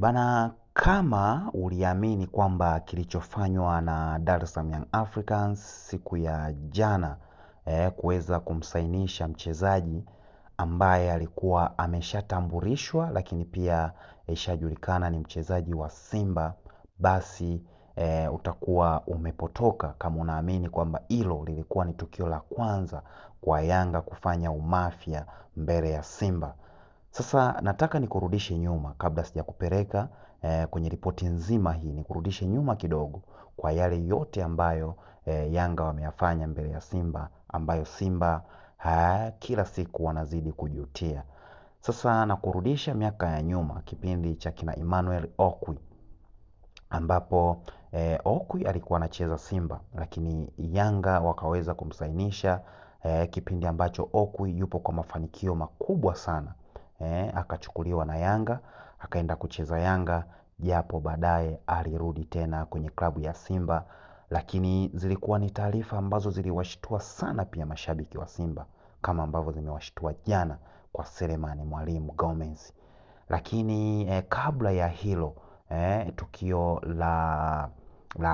Bana, kama uliamini kwamba kilichofanywa na Dar es Salaam Young Africans siku ya jana kuweza kumsainisha mchezaji ambaye alikuwa ameshatambulishwa, lakini pia ishajulikana ni mchezaji wa Simba, basi utakuwa umepotoka kama unaamini kwamba hilo lilikuwa ni tukio la kwanza kwa Yanga kufanya umafia mbele ya Simba. Sasa nataka nikurudishe nyuma kabla sijakupeleka kwenye ripoti nzima hii, nikurudishe nyuma kidogo kwa yale yote ambayo Yanga wameyafanya mbele ya Simba, ambayo Simba kila siku wanazidi kujutia. Sasa nakurudisha miaka ya nyuma, kipindi cha kina Emmanuel Okwi, ambapo Okwi alikuwa anacheza Simba, lakini Yanga wakaweza kumsainisha kipindi ambacho Okwi yupo kwa mafanikio makubwa sana. Akachukuliwa na Yanga, akaenda kucheza Yanga, japo baadaye alirudi tena kwenye klabu ya Simba. Lakini zilikuwa ni taarifa ambazo ziliwashtua sana pia mashabiki wa Simba, kama ambavyo zimewashtua jana kwa Selemani Mwalimu Gomez. Lakini kabla ya hilo tukio la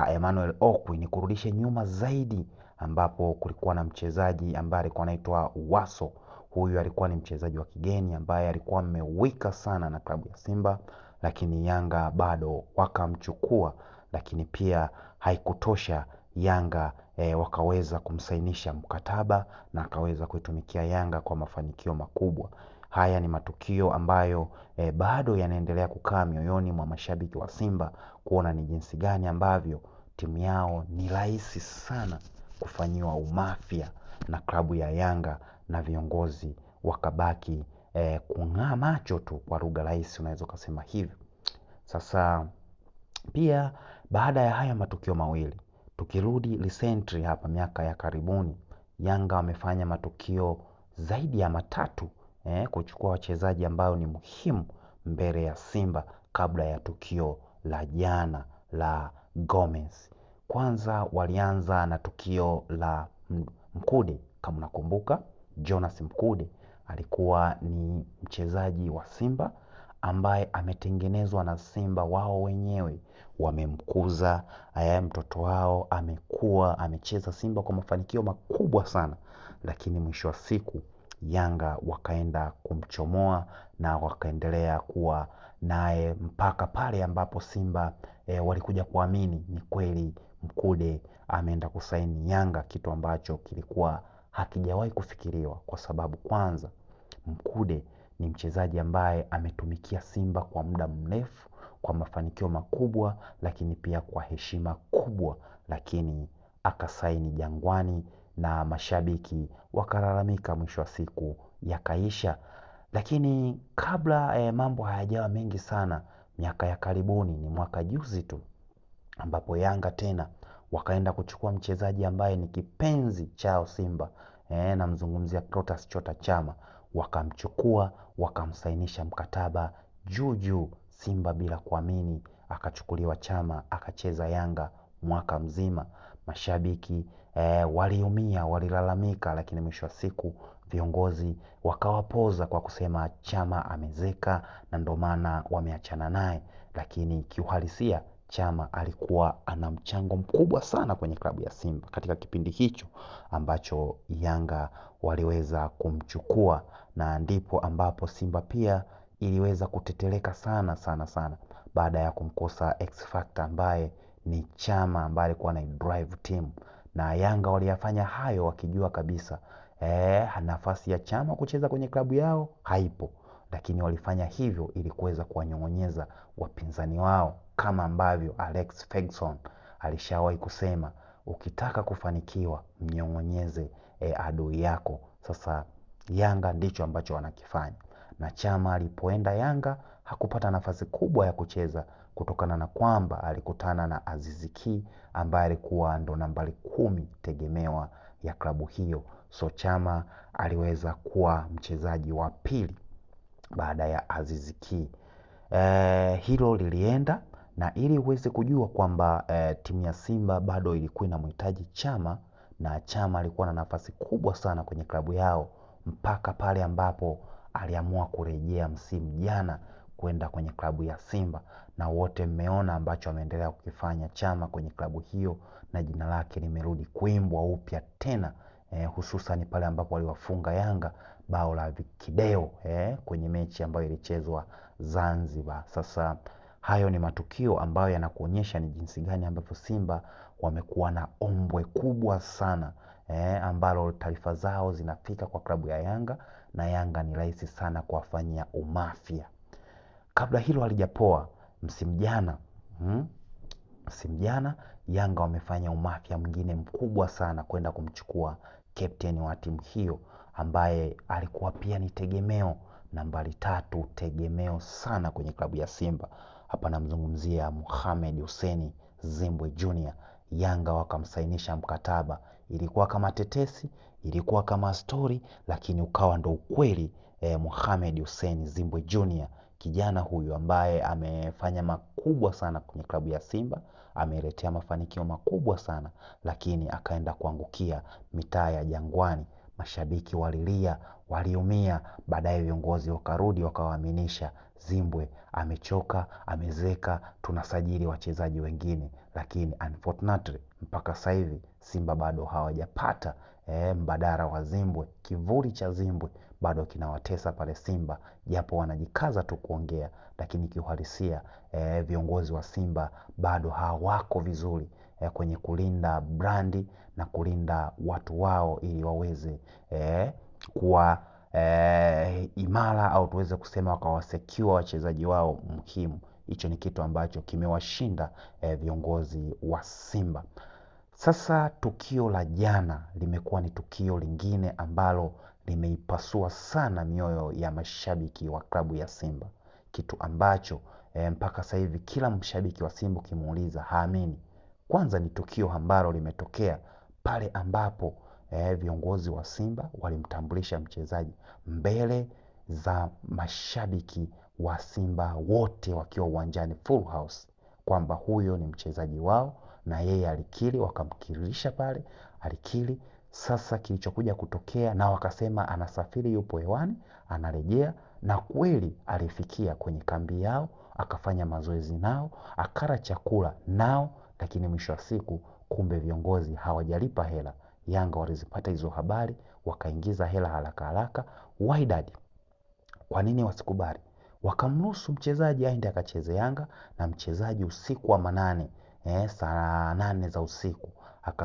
Emmanuel Okwi, ni kurudishe nyuma zaidi, ambapo kulikuwa na mchezaji ambaye alikuwa anaitwa Waso. Huyu alikuwa ni mchezaji wa kigeni ambaye alikuwa amewika sana na klabu ya Simba, lakini Yanga bado wakamchukua. Lakini pia haikutosha, Yanga wakaweza kumsainisha mkataba na akaweza kuitumikia Yanga kwa mafanikio makubwa. Haya ni matukio ambayo bado yanaendelea kukaa mioyoni mwa mashabiki wa Simba, kuona ni jinsi gani ambavyo timu yao ni rahisi sana kufanyiwa umafia na klabu ya Yanga, na viongozi wakabaki kung'aa macho tu, kwa lugha rahisi unaweza ukasema hivyo. Sasa pia baada ya haya matukio mawili, tukirudi recently hapa miaka ya karibuni, Yanga wamefanya matukio zaidi ya matatu kuchukua wachezaji ambao ni muhimu mbele ya Simba kabla ya tukio la jana la Gomez. Kwanza walianza na tukio la Mkude, kama unakumbuka. Jonas Mkude alikuwa ni mchezaji wa Simba ambaye ametengenezwa na Simba wao wenyewe, wamemkuza mtoto wao, amekuwa amecheza Simba kwa mafanikio makubwa sana. Lakini mwisho wa siku Yanga wakaenda kumchomoa na wakaendelea kuwa naye mpaka pale ambapo Simba walikuja kuamini ni kweli Mkude ameenda kusaini Yanga, kitu ambacho kilikuwa hakijawahi kufikiriwa, kwa sababu kwanza Mkude ni mchezaji ambaye ametumikia Simba kwa muda mrefu kwa mafanikio makubwa, lakini pia kwa heshima kubwa, lakini akasaini Jangwani na mashabiki wakalalamika, mwisho wa siku yakaisha. Lakini kabla mambo hayajawa mengi sana, miaka ya karibuni, ni mwaka juzi tu, ambapo Yanga tena wakaenda kuchukua mchezaji ambaye ni kipenzi chao Simba, namzungumzia Clatous Chota Chama. Wakamchukua, wakamsainisha mkataba juu juu Simba bila kuamini, akachukuliwa Chama akacheza Yanga mwaka mzima. Mashabiki waliumia, walilalamika, lakini mwisho wa siku viongozi wakawapoza kwa kusema Chama amezeka na ndo maana wameachana naye. Lakini kiuhalisia Chama alikuwa ana mchango mkubwa sana kwenye klabu ya Simba katika kipindi hicho ambacho Yanga waliweza kumchukua, na ndipo ambapo Simba pia iliweza kuteteleka sana sana sana baada ya kumkosa X Factor ambaye ni Chama, ambaye alikuwa na drive team. Na Yanga waliyafanya hayo wakijua kabisa nafasi ya Chama kucheza kwenye klabu yao haipo, lakini walifanya hivyo ili kuweza kuwanyong'onyeza wapinzani wao, kama ambavyo Alex Ferguson alishawahi kusema, ukitaka kufanikiwa mnyong'onyeze adui yako. Sasa Yanga ndicho ambacho wanakifanya, na Chama alipoenda Yanga hakupata nafasi kubwa ya kucheza kutokana na kwamba alikutana na Aziz Ki ambaye alikuwa ndo nambari 10 tegemewa ya klabu hiyo. So Chama aliweza kuwa mchezaji wa pili baada ya Aziz Ki. Hilo lilienda, na ili uweze kujua kwamba timu ya Simba bado ilikuwa inamhitaji Chama, na Chama alikuwa na nafasi kubwa sana kwenye klabu yao mpaka pale ambapo aliamua kurejea msimu jana kwenda kwenye klabu ya Simba, na wote mmeona ambacho ameendelea kukifanya Chama kwenye klabu hiyo, na jina lake limerudi kuimbwa upya tena, hususan pale ambapo aliwafunga Yanga bao la kideo kwenye mechi ambayo ilichezwa Zanzibar. Sasa hayo ni matukio ambayo yanakuonyesha ni jinsi gani ambavyo Simba wamekuwa na ombwe kubwa sana, ambalo taarifa zao zinafika kwa klabu ya Yanga, na Yanga ni rahisi sana kuwafanyia umafia. Kabla hilo halijapoa, msimu jana Yanga wamefanya umafia mwingine mkubwa sana kwenda kumchukua captain wa timu hiyo ambaye alikuwa pia ni tegemeo nambari 3, tegemeo sana kwenye klabu ya Simba. Hapa namzungumzia Mohamed Hussein Zimbwe Junior. Yanga wakamsainisha mkataba. Ilikuwa kama tetesi, ilikuwa kama story, lakini ukawa ndo ukweli. Mohamed Hussein Zimbwe Junior, kijana huyu ambaye amefanya makubwa sana kwenye klabu ya Simba, ameletea mafanikio makubwa sana, lakini akaenda kuangukia mitaa ya Jangwani. Mashabiki walilia, waliumia, baadaye viongozi wakarudi wakawaaminisha Zimbwe amechoka, amezeka, tunasajili wachezaji wengine. Lakini unfortunately mpaka sasa hivi Simba bado hawajapata mbadala wa Zimbwe. Kivuli cha Zimbwe bado kinawatesa pale Simba, japo wanajikaza tu kuongea, lakini kiuhalisia viongozi wa Simba bado hawako vizuri kwenye kulinda brandi na kulinda watu wao, ili waweze kuwa imara, au tuweze kusema wakawasecure wachezaji wao muhimu. Hicho ni kitu ambacho kimewashinda viongozi wa Simba. Sasa tukio la jana limekuwa ni tukio lingine ambalo limeipasua sana mioyo ya mashabiki wa klabu ya Simba, kitu ambacho mpaka sasa hivi kila mshabiki wa Simba ukimuuliza haamini. Kwanza ni tukio ambalo limetokea pale ambapo viongozi wa Simba walimtambulisha mchezaji mbele za mashabiki wa Simba wote wakiwa uwanjani full house, kwamba huyo ni mchezaji wao, na yeye alikiri, wakamkiririsha pale, alikiri. Sasa kilichokuja kutokea, na wakasema anasafiri, yupo hewani, anarejea, na kweli alifikia kwenye kambi yao, akafanya mazoezi nao, akala chakula nao, lakini mwisho wa siku kumbe viongozi hawajalipa hela. Yanga walizipata hizo habari, wakaingiza hela haraka haraka. Wydad, kwa nini wasikubali? Wakamruhusu mchezaji aende akacheze Yanga, na mchezaji usiku wa manane, saa 8 za usiku,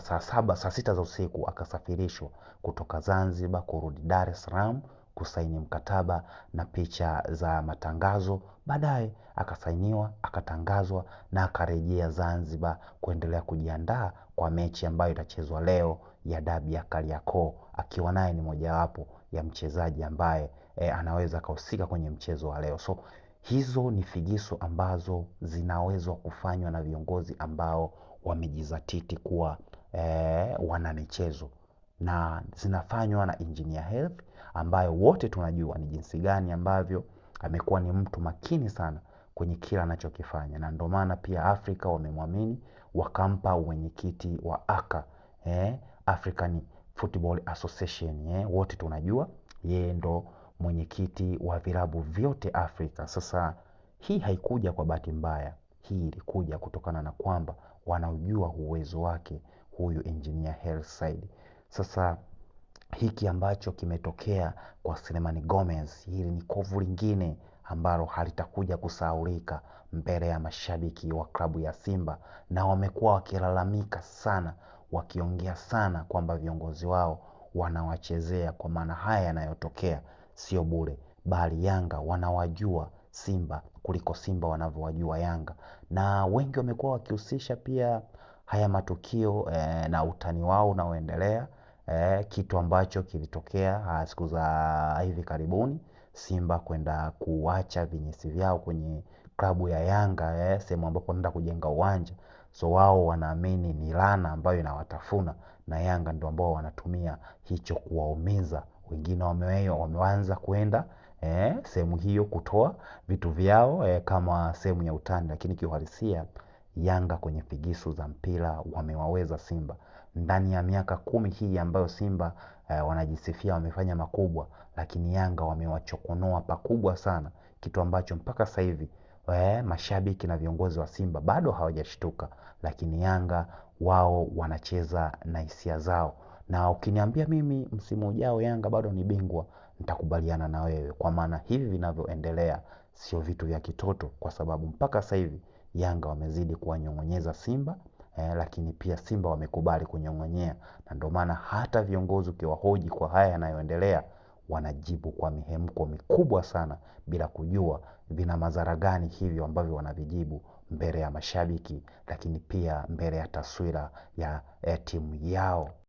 saa 7, saa 6 za usiku akasafirishwa kutoka Zanzibar kurudi Dar es Salaam kusaini mkataba na picha za matangazo. Baadaye akasainiwa, akatangazwa, na akarejea Zanzibar kuendelea kujiandaa kwa mechi ambayo itachezwa leo ya dabi ya Kariakoo, akiwa naye ni mojawapo ya mchezaji ambaye anaweza kahusika kwenye mchezo wa leo. So hizo ni figisu ambazo zinaweza kufanywa na viongozi ambao wamejizatiti kuwa wana michezo, na zinafanywa na Engineer Hersi, ambayo wote tunajua ni jinsi gani ambavyo amekuwa ni mtu makini sana kwenye kila anachokifanya, na ndio maana pia Afrika wamemwamini, wakampa uwenyekiti wa AFCA, African Football Association. Wote tunajua yeye ndo mwenyekiti wa vilabu vyote Afrika. Sasa hii haikuja kwa bahati mbaya, hii ilikuja kutokana na kwamba wanaujua uwezo wake huyu Engineer Hersi Said. Sasa hiki ambacho kimetokea kwa Selemani Gomez, hili ni kovu lingine ambalo halitakuja kusahaulika mbele ya mashabiki wa klabu ya Simba, na wamekuwa wakilalamika sana, wakiongea sana kwamba viongozi wao wanawachezea, kwa maana haya yanayotokea sio bure, bali Yanga wanawajua Simba kuliko Simba wanavyowajua Yanga, na wengi wamekuwa wakihusisha pia haya matukio na utani wao unaoendelea, kitu ambacho kilitokea siku za hivi karibuni, Simba kwenda kuacha vinyesi vyao kwenye klabu ya Yanga, sehemu ambapo wanaenda kujenga uwanja. So wao wanaamini ni laana ambayo inawatafuna, na Yanga ndio ambao wanatumia hicho kuwaumiza. Wengine wameanza kwenda sehemu hiyo kutoa vitu vyao kama sehemu ya utani, lakini kiuhalisia Yanga kwenye figisu za mpira wamewaweza Simba. Ndani ya miaka 10 hii ambayo Simba wanajisifia wamefanya makubwa, lakini Yanga wamewachokonoa pakubwa sana kitu ambacho mpaka sasa hivi mashabiki na viongozi wa Simba bado hawajashtuka, lakini Yanga wao wanacheza na hisia zao. Na ukiniambia mimi msimu ujao Yanga bado ni bingwa, nitakubaliana na wewe, kwa maana hivi vinavyoendelea sio vitu vya kitoto, kwa sababu mpaka sasa hivi Yanga wamezidi kuwanyong'onyeza Simba, lakini pia Simba wamekubali kunyong'onyea, na ndio maana hata viongozi ukiwahoji kwa haya yanayoendelea wanajibu kwa mihemko mikubwa sana, bila kujua vina madhara gani hivyo ambavyo wanavijibu mbele ya mashabiki, lakini pia mbele ya taswira ya timu yao.